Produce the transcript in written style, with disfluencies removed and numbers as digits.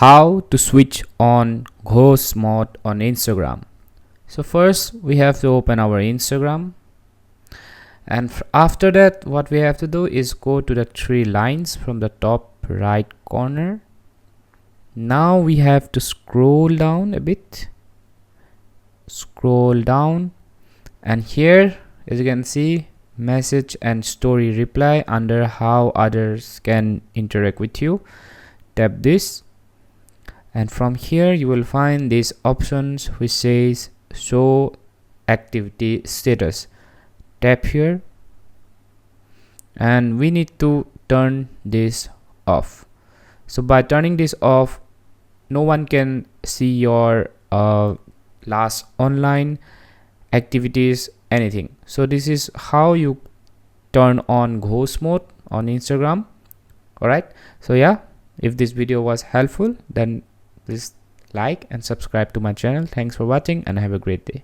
how to switch on ghost mode on Instagram. So first we have to open our Instagram, and after that what we have to do is go to the three lines from the top right corner. Now we have to scroll down a bit, and here, as you can see, message and story reply under how others can interact with you. Tap this, and from here you will find these options which says show activity status. Tap here, and we need to turn this off. So by turning this off, no one can see your last online activities, anything. So this is how you turn on ghost mode on Instagram. Alright, so yeah, if this video was helpful, then please like and subscribe to my channel. Thanks for watching and have a great day.